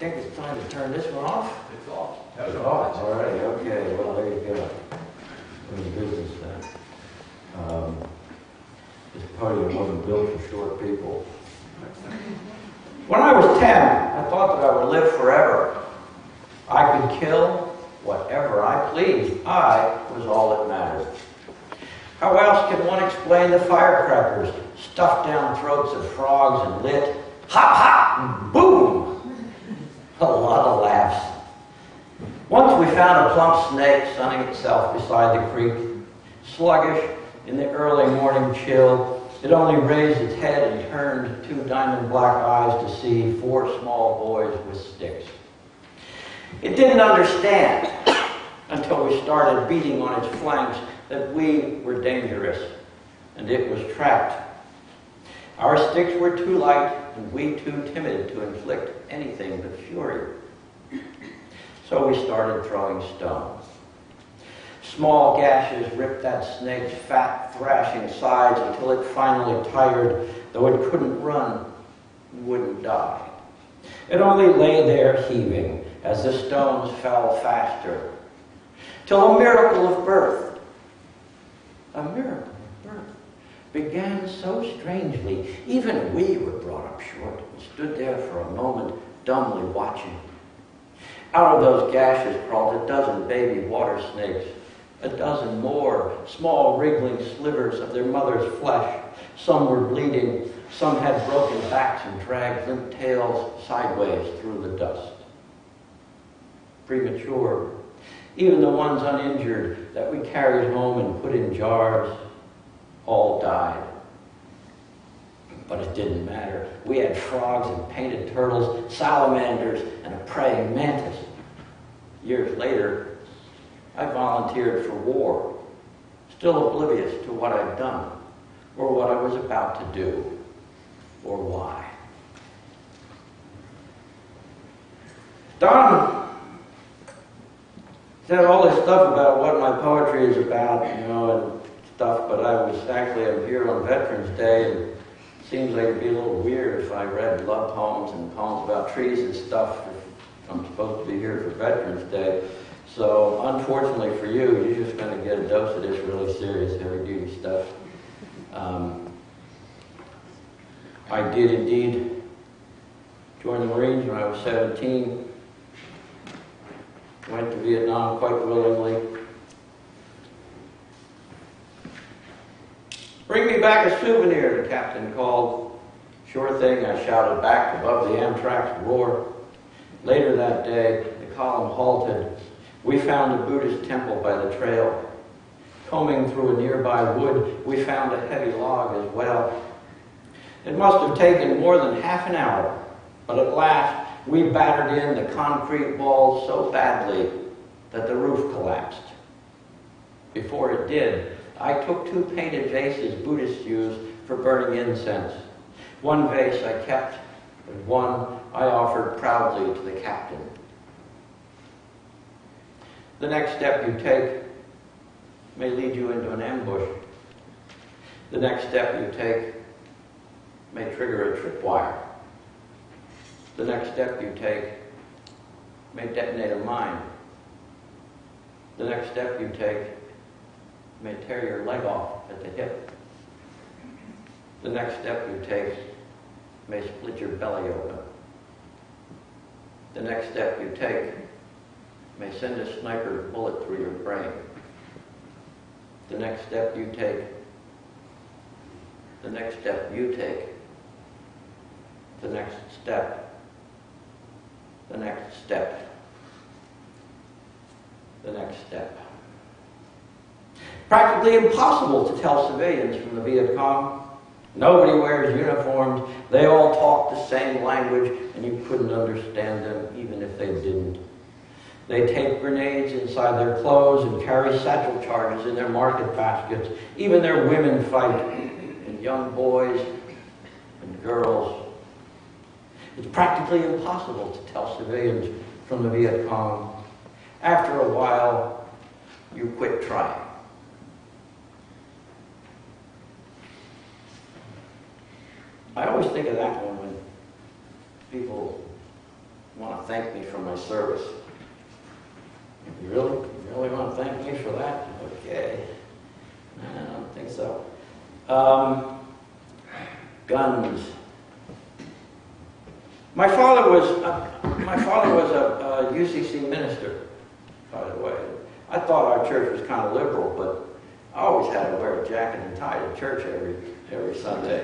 think it's time to turn this one off. It's off. It's off. All right. Okay. Well, there you go. In business then. This podium wasn't built for short people. When I was 10, I thought that I would live forever. I could kill whatever I pleased. I was all that mattered. How else can one explain the firecrackers stuffed down throats of frogs and lit? Hop, hop, and boom! A lot of laughs. Once we found a plump snake sunning itself beside the creek. Sluggish in the early morning chill, it only raised its head and turned two diamond black eyes to see four small boys with sticks. It didn't understand until we started beating on its flanks that we were dangerous, and it was trapped. Our sticks were too light and we too timid to inflict anything but fury. So we started throwing stones. Small gashes ripped that snake's fat, thrashing sides until it finally tired, though it couldn't run and wouldn't die. It only lay there heaving as the stones fell faster, till a miracle of birth, began so strangely, even we were brought up short and stood there for a moment, dumbly watching. Out of those gashes crawled a dozen baby water snakes, a dozen more small wriggling slivers of their mother's flesh. Some were bleeding, some had broken backs and dragged limp tails sideways through the dust. Premature, even the ones uninjured that we carried home and put in jars, all died. But it didn't matter. We had frogs and painted turtles, salamanders, and a praying mantis. Years later, I volunteered for war, still oblivious to what I'd done, or what I was about to do, or why. Don said all this stuff about what my poetry is about, and stuff, but I'm here on Veterans Day, and it seems like it'd be a little weird if I read love poems and poems about trees and stuff if I'm supposed to be here for Veterans Day. So, unfortunately for you, you're just going to get a dose of this really serious, heavy-duty stuff. I did indeed join the Marines when I was 17. Went to Vietnam quite willingly. Bring me back a souvenir, the captain called. Sure thing, I shouted back above the Amtrak's roar. Later that day, the column halted. We found a Buddhist temple by the trail. Combing through a nearby wood, we found a heavy log as well. It must have taken more than half an hour, but at last we battered in the concrete walls so badly that the roof collapsed. Before it did, I took two painted vases Buddhists use for burning incense. One vase I kept, and one I offered proudly to the captain. The next step you take may lead you into an ambush. The next step you take may trigger a tripwire. The next step you take may detonate a mine. The next step you take may tear your leg off at the hip. The next step you take may split your belly open. The next step you take may send a sniper's bullet through your brain. The next step you take, the next step you take, the next step, the next step, the next step. Practically impossible to tell civilians from the Viet Cong. Nobody wears uniforms. They all talk the same language, and you couldn't understand them even if they didn't. They take grenades inside their clothes and carry satchel charges in their market baskets. Even their women fight, and young boys and girls. It's practically impossible to tell civilians from the Viet Cong. After a while, you quit trying. I always think of that one when people want to thank me for my service. You really want to thank me for that? Okay. I don't think so. Guns. My father was a UCC minister, by the way. I thought our church was kind of liberal, but I always had to wear a jacket and tie to church every Sunday.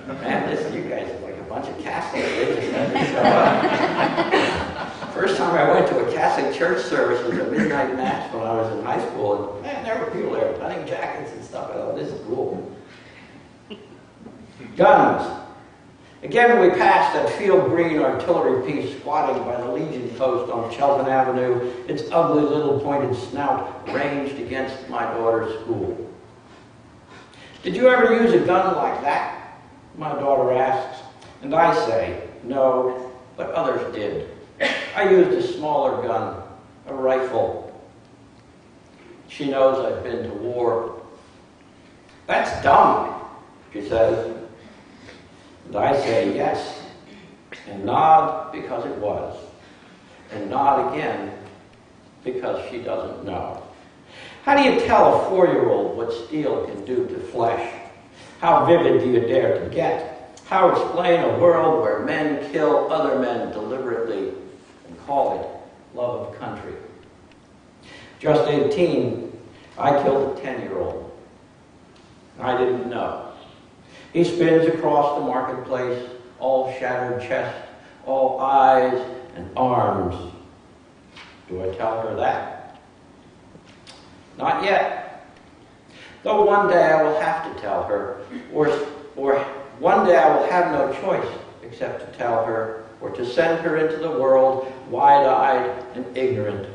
Man, you guys are like a bunch of Catholics. They just had to show up. First time I went to a Catholic church service was a midnight mass when I was in high school, and man, there were people there putting jackets and stuff. I thought, this is cool. Guns. Again, we passed that field green artillery piece squatting by the Legion post on Cheltenham Avenue, its ugly little pointed snout ranged against my daughter's school. Did you ever use a gun like that? My daughter asks, and I say, no, but others did. I used a smaller gun, a rifle. She knows I've been to war. That's dumb, she says. And I say yes, and nod because it was, and nod again because she doesn't know. How do you tell a 4-year-old what steel can do to flesh? How vivid do you dare to get? How explain a world where men kill other men deliberately and call it love of country? Just 18, I killed a 10-year-old. I didn't know. He spins across the marketplace, all shattered chest, all eyes and arms. Do I tell her that? Not yet. Though one day I will have to tell her, or one day I will have no choice except to tell her, or to send her into the world wide-eyed and ignorant.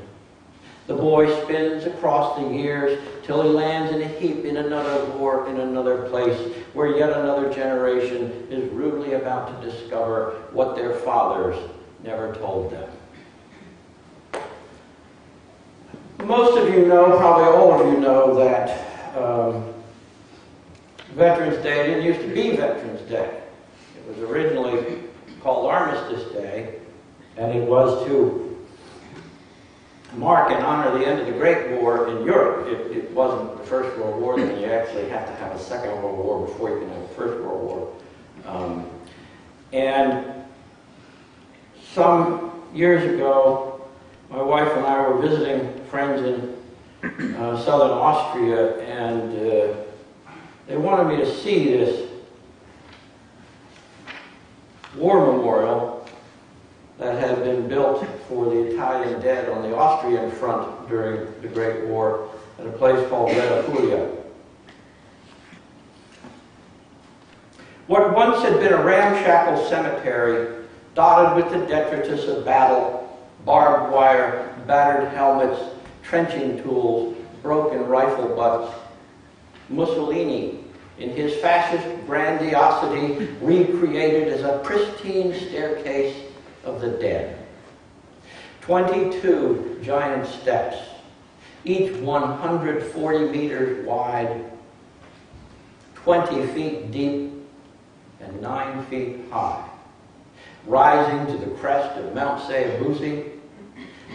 The boy spins across the years till he lands in a heap in another war, in another place, where yet another generation is rudely about to discover what their fathers never told them. Most of you know, probably all of you know, that Veterans Day didn't used to be Veterans Day. It was originally called Armistice Day, and it was to mark and honor the end of the Great War in Europe. It wasn't the First World War, then you actually have to have a Second World War before you can have a First World War. And some years ago, my wife and I were visiting friends in southern Austria, and they wanted me to see this war memorial that had been built for the Italian dead on the Austrian front during the Great War at a place called Reggio Emilia. What once had been a ramshackle cemetery, dotted with the detritus of battle, barbed wire, battered helmets, trenching tools, broken rifle butts, Mussolini, in his fascist grandiosity, recreated as a pristine staircase of the dead. 22 giant steps, each 140 meters wide, 20 feet deep, and 9 feet high. Rising to the crest of Mount Seabusi,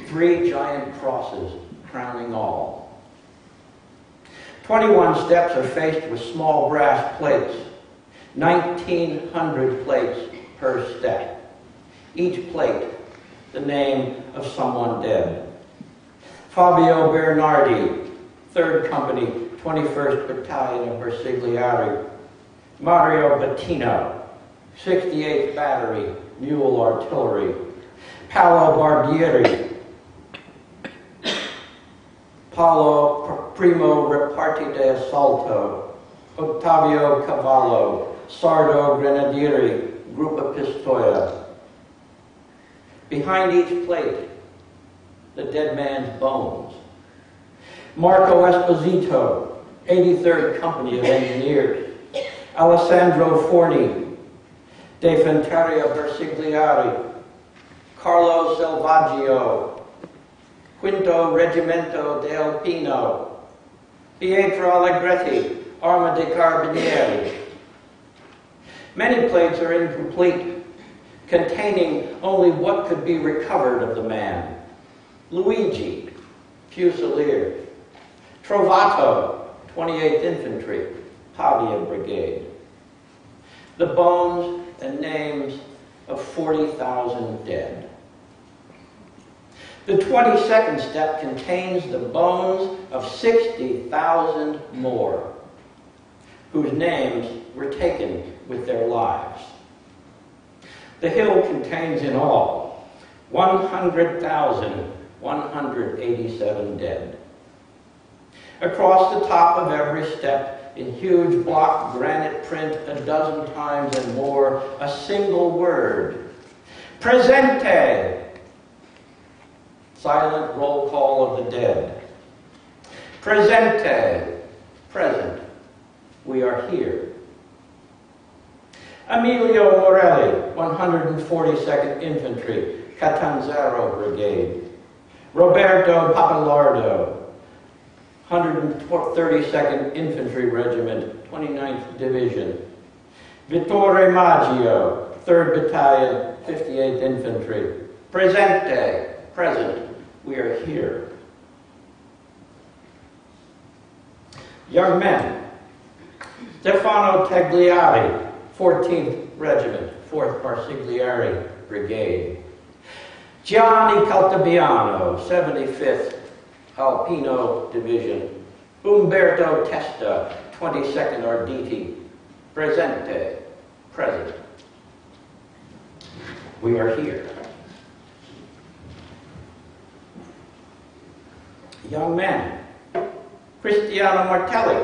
3 giant crosses crowning all. 21 steps are faced with small brass plates, 1,900 plates per step. Each plate, the name of someone dead. Fabio Bernardi, 3rd Company, 21st Battalion of Bersaglieri. Mario Bettino, 68th Battery, Mule Artillery. Paolo Barbieri. Paolo Primo Reparti de Assalto. Ottavio Cavallo, Sardo Grenadieri, Gruppa Pistoia. Behind each plate, the dead man's bones. Marco Esposito, 83rd Company of Engineers. Alessandro Forni, De Fenteria Bersaglieri. Carlo Selvaggio, Quinto Reggimento de Alpino. Pietro Allegretti, Arma dei Carabinieri. Many plates are incomplete. containing only what could be recovered of the man. Luigi, Fusilier. Trovato, 28th Infantry, Pavia Brigade. The bones and names of 40,000 dead. The 22nd step contains the bones of 60,000 more, whose names were taken with their lives. The hill contains in all 100,187 dead. Across the top of every step, in huge block granite print a dozen times and more, a single word: Presente! Silent roll call of the dead. Presente! Present. We are here. Emilio Morelli, 142nd Infantry, Catanzaro Brigade. Roberto Papalardo, 132nd Infantry Regiment, 29th Division. Vittore Maggio, 3rd Battalion, 58th Infantry. Presente, present, we are here. Young men. Stefano Tagliari, 14th Regiment, 4th Marsigliari Brigade. Gianni Caltabiano, 75th Alpino Division. Umberto Testa, 22nd Arditi. Presente, present. We are here. Young men. Cristiano Martelli,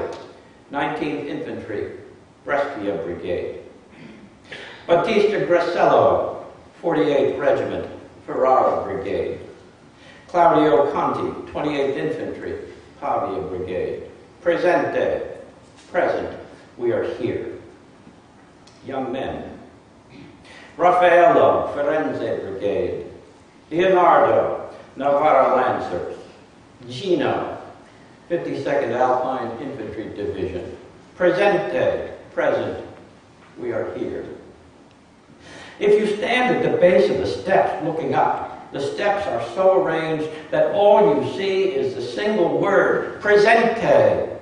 19th Infantry, Brescia Brigade. Battista Grassello, 48th Regiment, Ferrara Brigade. Claudio Conti, 28th Infantry, Pavia Brigade. Presente, present, we are here. Young men. Raffaello, Firenze Brigade. Leonardo, Navarra Lancers. Gino, 52nd Alpine Infantry Division. Presente, present, we are here. If you stand at the base of the steps looking up, the steps are so arranged that all you see is the single word, Presente,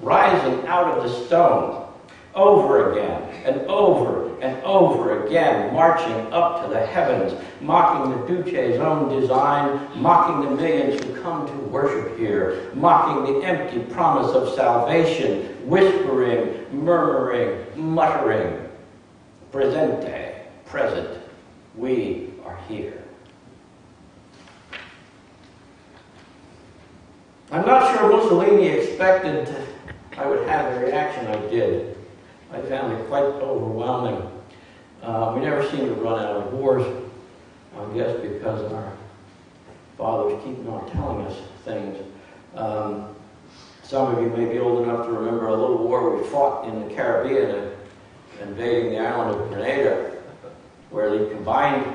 rising out of the stone, over again and over and over again, marching up to the heavens, mocking the Duce's own design, mocking the millions who come to worship here, mocking the empty promise of salvation, whispering, murmuring, muttering. Presente, present, we are here. I'm not sure Mussolini expected I would have the reaction I did. I found it quite overwhelming. We never seem to run out of wars, I guess because our fathers keep on telling us things. Some of you may be old enough to remember a little war we fought in the Caribbean, invading the island of Grenada, where the combined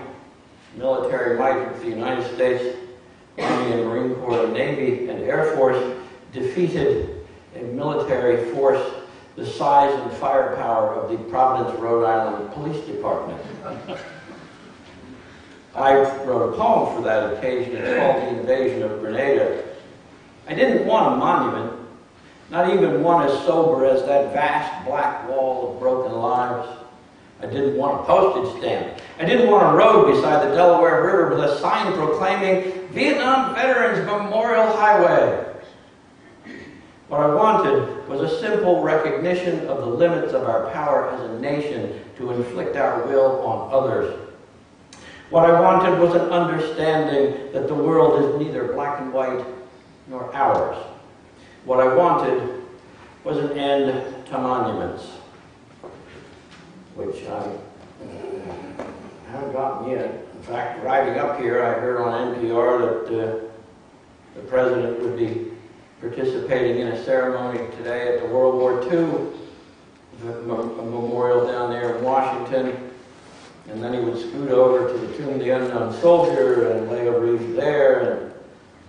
military might of the United States Army and Marine Corps, and Navy and Air Force defeated a military force the size and firepower of the Providence, Rhode Island Police Department. I wrote a poem for that occasion. It's called The Invasion of Grenada. I didn't want a monument, not even one as sober as that vast black wall of broken lives. I didn't want a postage stamp. I didn't want a road beside the Delaware River with a sign proclaiming Vietnam Veterans Memorial Highway. What I wanted was a simple recognition of the limits of our power as a nation to inflict our will on others. What I wanted was an understanding that the world is neither black and white nor ours. What I wanted was an end to monuments, which I haven't gotten yet. In fact, driving up here, I heard on NPR that the president would be participating in a ceremony today at the World War II memorial down there in Washington, and then he would scoot over to the Tomb of the Unknown Soldier and lay a wreath there,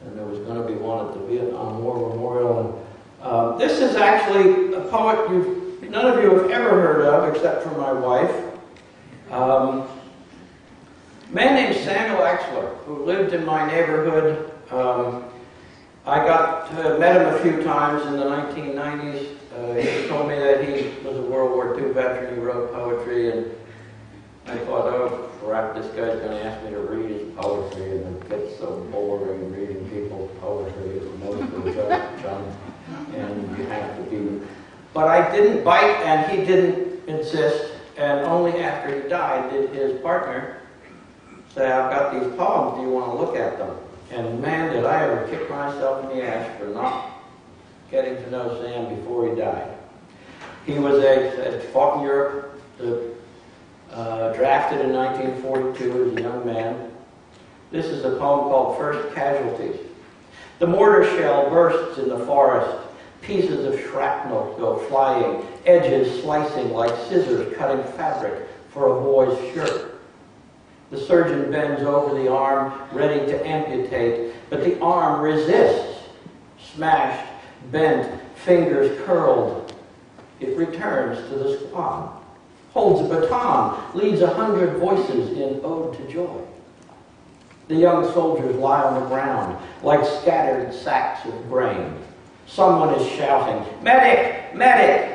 and there was going to be one at the Vietnam War Memorial. And, this is actually a poet none of you have ever heard of, except for my wife. A man named Samuel Axler, who lived in my neighborhood. I met him a few times in the 1990s. He told me that he was a World War II veteran. He wrote poetry, and I thought, oh crap, this guy's going to ask me to read his poetry, and it gets so boring reading people's poetry. It's mostly just junk, and you have to be. But I didn't bite, and he didn't insist, and only after he died did his partner say, I've got these poems, do you want to look at them? And man, did I ever kick myself in the ass for not getting to know Sam before he died. He was fought in Europe, drafted in 1942 as a young man. This is a poem called First Casualties. The mortar shell bursts in the forest. Pieces of shrapnel go flying, edges slicing like scissors cutting fabric for a boy's shirt. The surgeon bends over the arm, ready to amputate, but the arm resists. Smashed, bent, fingers curled. It returns to the squad. Holds a baton, leads 100 voices in ode to joy. The young soldiers lie on the ground like scattered sacks of grain. Someone is shouting, "Medic! Medic!"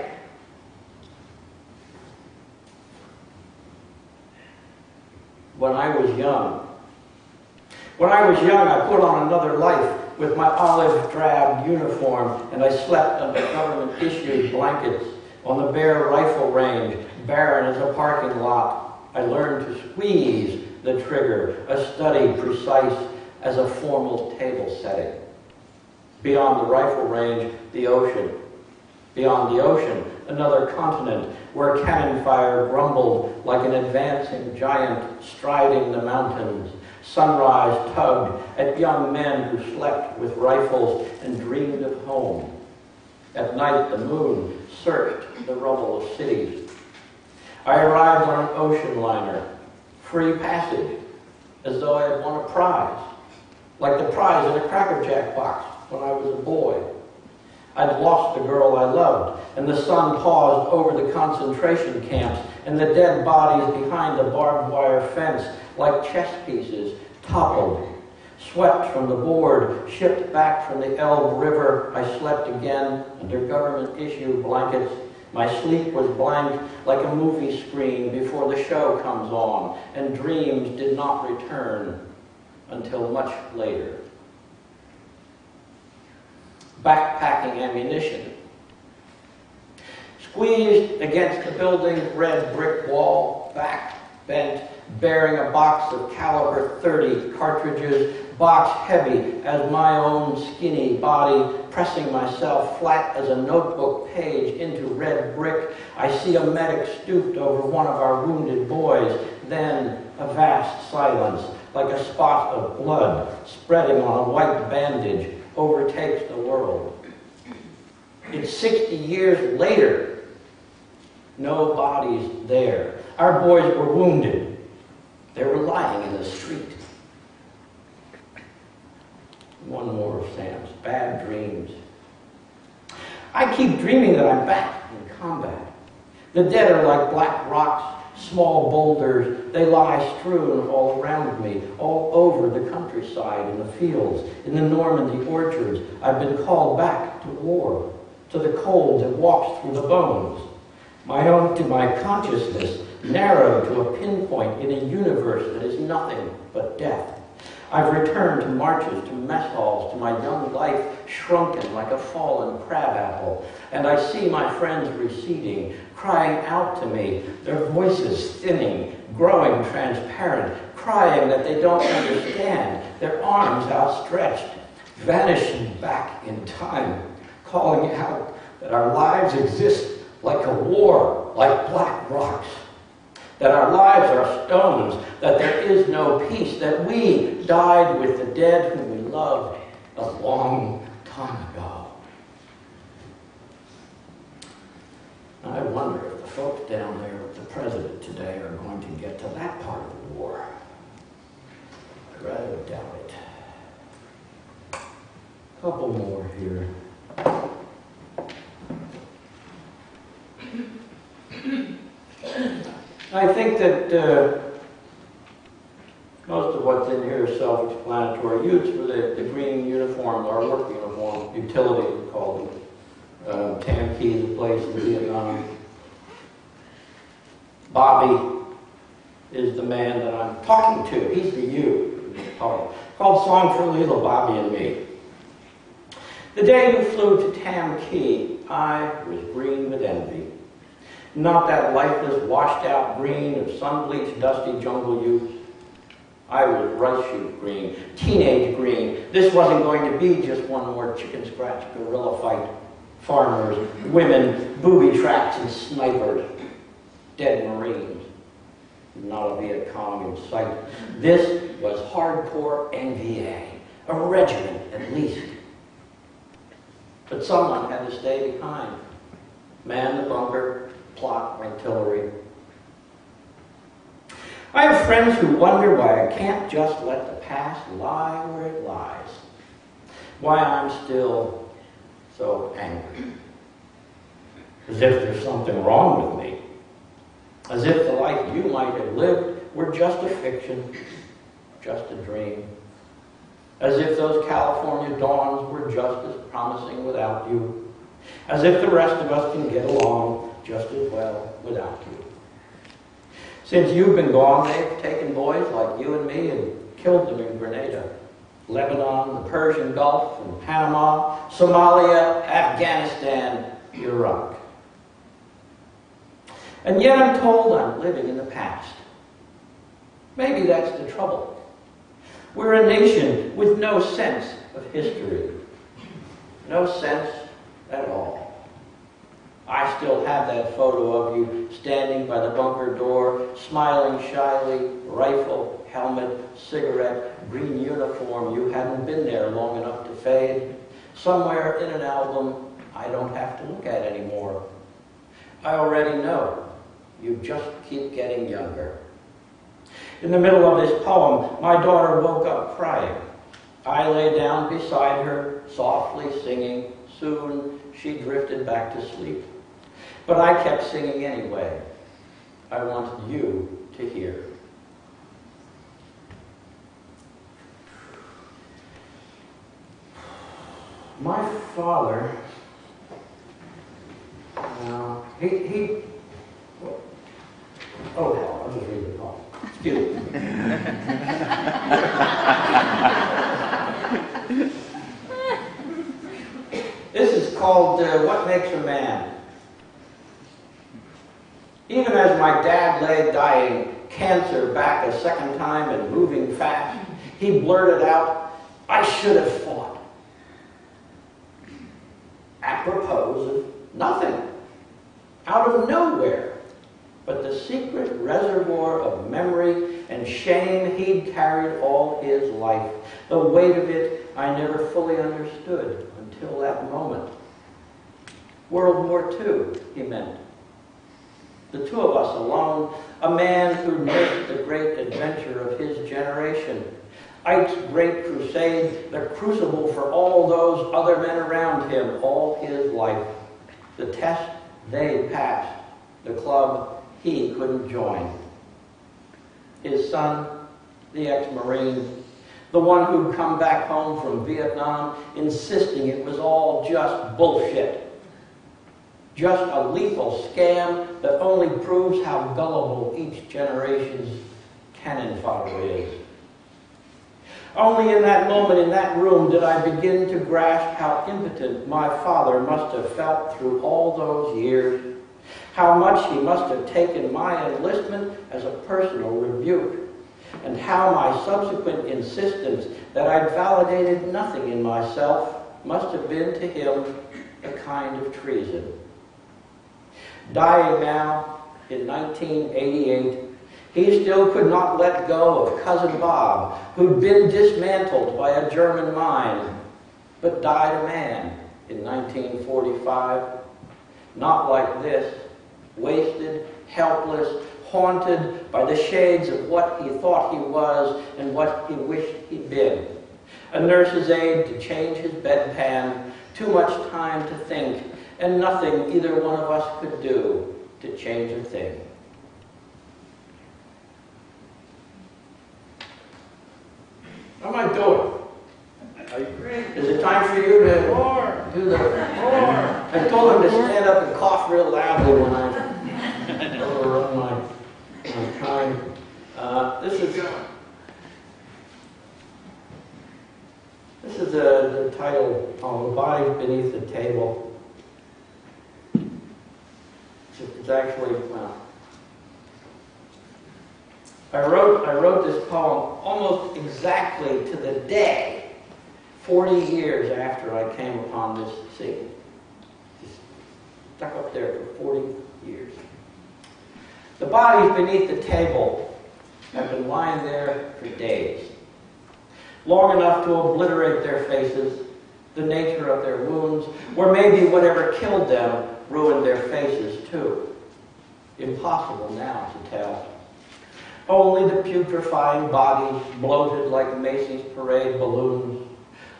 When I was young, I put on another life with my olive drab uniform, and I slept under government-issued blankets on the bare rifle range, barren as a parking lot. I learned to squeeze the trigger, a study precise as a formal table setting. Beyond the rifle range, the ocean. Beyond the ocean, another continent where cannon fire grumbled like an advancing giant striding the mountains. Sunrise tugged at young men who slept with rifles and dreamed of home. At night, the moon searched the rubble of cities. I arrived on an ocean liner, free passage, as though I had won a prize, like the prize in a Cracker Jack box when I was a boy. I'd lost the girl I loved, and the sun paused over the concentration camps, and the dead bodies behind the barbed wire fence, like chess pieces, toppled. Swept from the board, shipped back from the Elbe River, I slept again under government-issue blankets. My sleep was blank like a movie screen before the show comes on, and dreams did not return until much later. Backpacking ammunition. Squeezed against the building's red brick wall, back bent, bearing a box of caliber 30 cartridges, box heavy as my own skinny body, pressing myself flat as a notebook page into red brick. I see a medic stooped over one of our wounded boys, then a vast silence, like a spot of blood spreading on a white bandage, overtakes the world. It's 60 years later. No bodies there. Our boys were wounded. They were lying in the street. One more of Sam's bad dreams. I keep dreaming that I'm back in combat. The dead are like black rocks, small boulders. They lie strewn all around me, all over the countryside, in the fields, in the Normandy orchards. I've been called back to war, to the cold that walks through the bones. My consciousness narrowed to a pinpoint in a universe that is nothing but death. I've returned to marches, to mess halls, to my young life shrunken like a fallen crabapple, and I see my friends receding, crying out to me, their voices thinning, growing transparent, crying that they don't understand, their arms outstretched, vanishing back in time, calling out that our lives exist like a war, like black rocks, that our lives are stones, that there is no peace, that we died with the dead whom we loved a long time ago. I wonder if the folks down there with the president today are going to get to that part of the war. I rather doubt it. Couple more here. I think that what's in here is self-explanatory. Utes were the green uniform, our work uniform, utility we called it. Tam Key, the place in Vietnam. Bobby is the man that I'm talking to. He's the you. Called Song for Little Bobby and Me. The day you flew to Tam Key, I was green with envy. Not that lifeless, washed-out green of sun-bleached, dusty jungle youth. I was rice shoot green, teenage green. This wasn't going to be just one more chicken-scratch guerrilla fight. Farmers, women, booby traps, and snipers. Dead Marines. Not a Viet Cong in sight. This was hardcore NVA, a regiment at least. But someone had to stay behind. Man the bunker, plot artillery. I have friends who wonder why I can't just let the past lie where it lies. Why I'm still so angry. As if there's something wrong with me. As if the life you might have lived were just a fiction, just a dream. As if those California dawns were just as promising without you. As if the rest of us can get along just as well without you. Since you've been gone, they've taken boys like you and me and killed them in Grenada, Lebanon, the Persian Gulf, and Panama, Somalia, Afghanistan, Iraq. And yet I'm told I'm living in the past. Maybe that's the trouble. We're a nation with no sense of history. No sense at all. I still have that photo of you standing by the bunker door, smiling shyly, rifle, helmet, cigarette, green uniform. You hadn't been there long enough to fade. Somewhere in an album I don't have to look at anymore. I already know. You just keep getting younger. In the middle of this poem, my daughter woke up crying. I lay down beside her, softly singing. Soon she drifted back to sleep. But I kept singing anyway. I wanted you to hear. My father, oh hell, I'll just read the poem. Excuse me. This is called What Makes a Man. Even as my dad lay dying, cancer back a second time and moving fast, he blurted out, I should have fought. Apropos of nothing. Out of nowhere. But the secret reservoir of memory and shame he'd carried all his life. The weight of it I never fully understood until that moment. World War II, he meant. The two of us alone, a man who nursed the great adventure of his generation. Ike's great crusade, the crucible for all those other men around him all his life. The test they passed, the club he couldn't join. His son, the ex-Marine, the one who'd come back home from Vietnam insisting it was all just bullshit. Just a lethal scam that only proves how gullible each generation's cannon fodder is. Only in that moment in that room did I begin to grasp how impotent my father must have felt through all those years. How much he must have taken my enlistment as a personal rebuke. And how my subsequent insistence that I'd validated nothing in myself must have been to him a kind of treason. Dying now in 1988, he still could not let go of Cousin Bob, who'd been dismantled by a German mine, but died a man in 1945. Not like this, wasted, helpless, haunted by the shades of what he thought he was and what he wished he'd been. A nurse's aide to change his bedpan, too much time to think, and nothing either one of us could do to change a thing. What am I doing? Is it time for you to do the I told him to stand up and cough real loudly when I overrun my time. This is the title of The Body Beneath the Table. It's actually, well, I wrote this poem almost exactly to the day, 40 years after I came upon this scene. Just stuck up there for 40 years. The bodies beneath the table have been lying there for days, long enough to obliterate their faces, the nature of their wounds, or maybe whatever killed them ruined their faces too. Impossible now to tell. Only the putrefying bodies, bloated like Macy's parade balloons.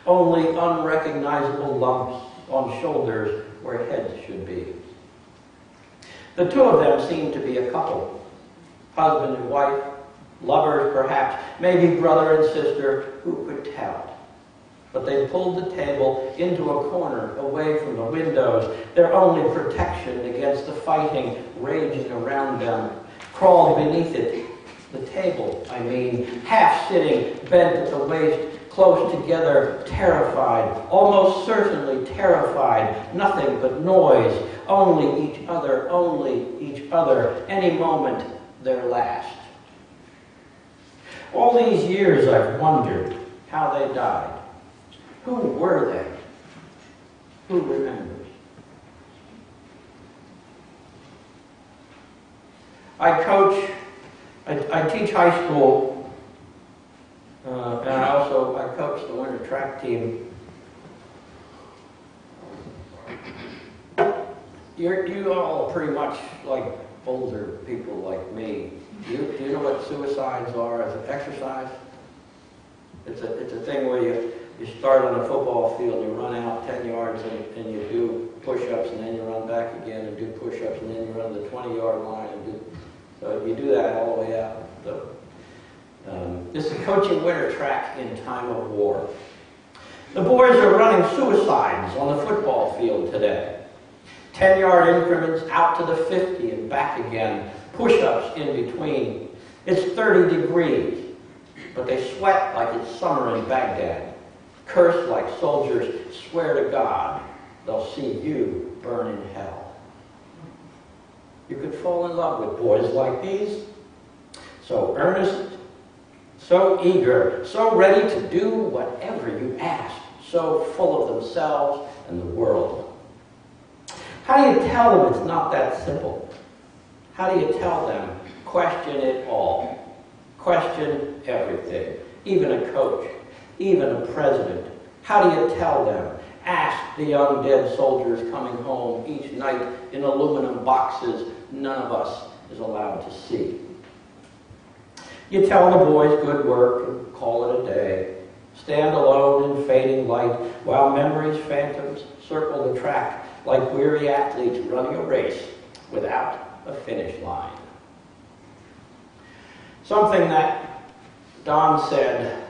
Only unrecognizable lumps on shoulders where heads should be. The two of them seemed to be a couple. Husband and wife, lovers perhaps, maybe brother and sister, who could tell? But they pulled the table into a corner away from the windows, their only protection against the fighting raging around them, crawled beneath it. The table, I mean, half sitting, bent at the waist, close together, terrified, almost certainly terrified, nothing but noise, only each other, any moment their last. All these years I've wondered how they died. Who were they? Who remembers? I teach high school, and I coach the winter track team. You all are pretty much like older people like me. Do you know what suicides are as an exercise? It's a thing where you start on a football field, you run out 10 yards and you do push-ups, and then you run back again and do push-ups, and then you run the 20-yard line and do. So you do that all the way out. So, this is coaching winter track in time of war. The boys are running suicides on the football field today. 10-yard increments out to the 50 and back again. Push-ups in between. It's 30 degrees, but they sweat like it's summer in Baghdad. Curse like soldiers, swear to God they'll see you burn in hell. You could fall in love with boys like these. So earnest, so eager, so ready to do whatever you ask, so full of themselves and the world. How do you tell them it's not that simple? How do you tell them, question it all? Question everything, even a coach, even a president. How do you tell them? Ask the young dead soldiers coming home each night in aluminum boxes none of us is allowed to see. You tell the boys good work and call it a day. Stand alone in fading light while memory's phantoms circle the track like weary athletes running a race without a finish line. Something that Don said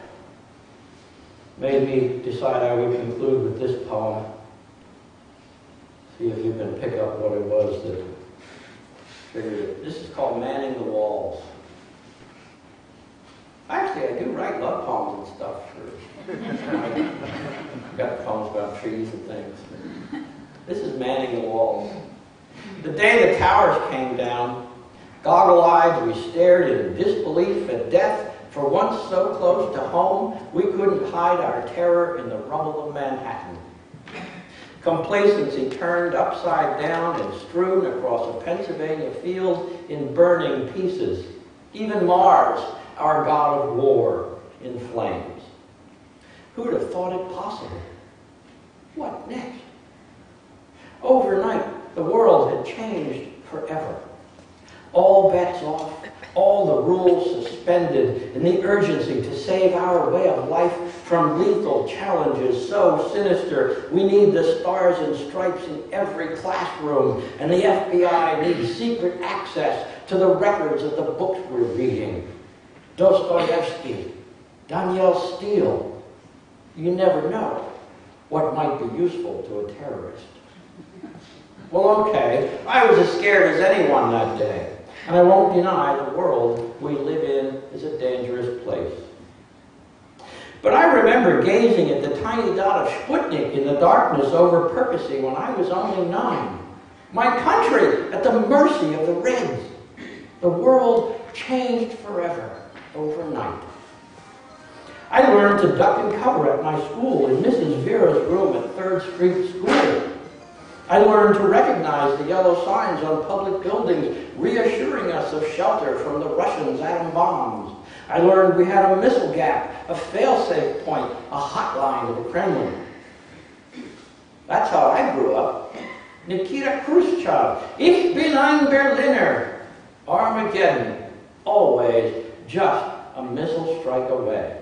made me decide I would conclude with this poem. See if you can pick up what it was that triggered it. This is called Manning the Walls. Actually, I do write love poems and stuff. I've got poems about trees and things. This is Manning the Walls. The day the towers came down, goggle-eyed, we stared in disbelief at death. For once so close to home, we couldn't hide our terror in the rubble of Manhattan. Complacency turned upside down and strewn across a Pennsylvania field in burning pieces. Even Mars, our god of war, in flames. Who'd have thought it possible? What next? Overnight, the world had changed forever. All bets off, all the rules suspended, and the urgency to save our way of life from lethal challenges so sinister. We need the stars and stripes in every classroom, and the FBI needs secret access to the records of the books we're reading. Dostoevsky, Danielle Steele. You never know what might be useful to a terrorist. Well, okay, I was as scared as anyone that day. And I won't deny the world we live in is a dangerous place. But I remember gazing at the tiny dot of Sputnik in the darkness over Percy when I was only 9. My country at the mercy of the Reds. The world changed forever overnight. I learned to duck and cover at my school in Mrs. Vera's room at 3rd Street School. I learned to recognize the yellow signs on public buildings reassuring us of shelter from the Russians' atom bombs. I learned we had a missile gap, a fail-safe point, a hotline to the Kremlin. That's how I grew up. Nikita Khrushchev, Ich bin ein Berliner. Armageddon, always just a missile strike away.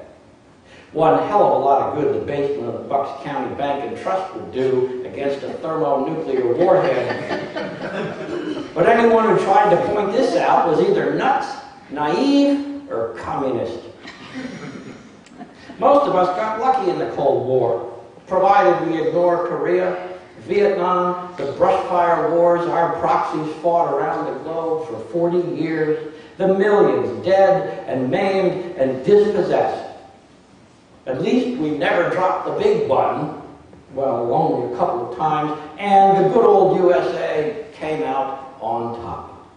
One hell of a lot of good the basement of the Bucks County Bank and Trust would do against a thermonuclear warhead. But anyone who tried to point this out was either nuts, naive, or communist. Most of us got lucky in the Cold War, provided we ignore Korea, Vietnam, the brushfire wars our proxies fought around the globe for 40 years, the millions dead and maimed and dispossessed. At least we never dropped the big one, well, only a couple of times, and the good old USA came out on top.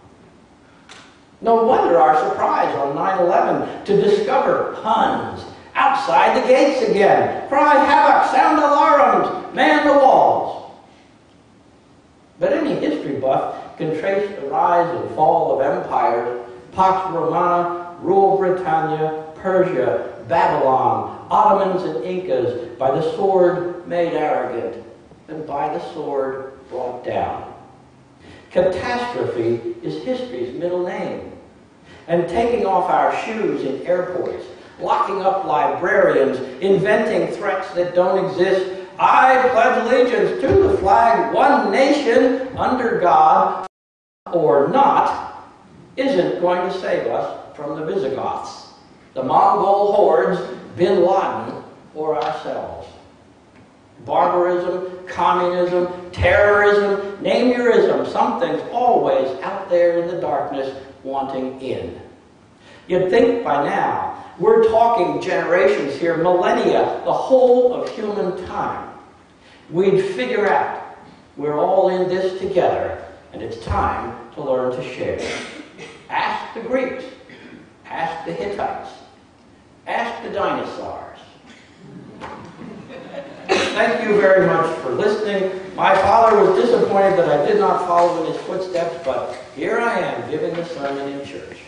No wonder our surprise on 9/11 to discover Huns outside the gates again. Cry havoc, sound alarms, man the walls. But any history buff can trace the rise and fall of empires, Pax Romana, rule Britannia, Persia, Babylon, Ottomans and Incas, by the sword made arrogant, and by the sword brought down. Catastrophe is history's middle name. And taking off our shoes in airports, locking up librarians, inventing threats that don't exist, I pledge allegiance to the flag, one nation, under God, or not, isn't going to save us from the Visigoths, the Mongol hordes, Bin Laden, or ourselves. Barbarism, communism, terrorism, name your ism, something's always out there in the darkness wanting in. You'd think by now, we're talking generations here, millennia, the whole of human time. We'd figure out we're all in this together, and it's time to learn to share. Ask the Greeks, ask the Hittites, ask the dinosaurs. Thank you very much for listening. My father was disappointed that I did not follow in his footsteps, but here I am giving the sermon in church.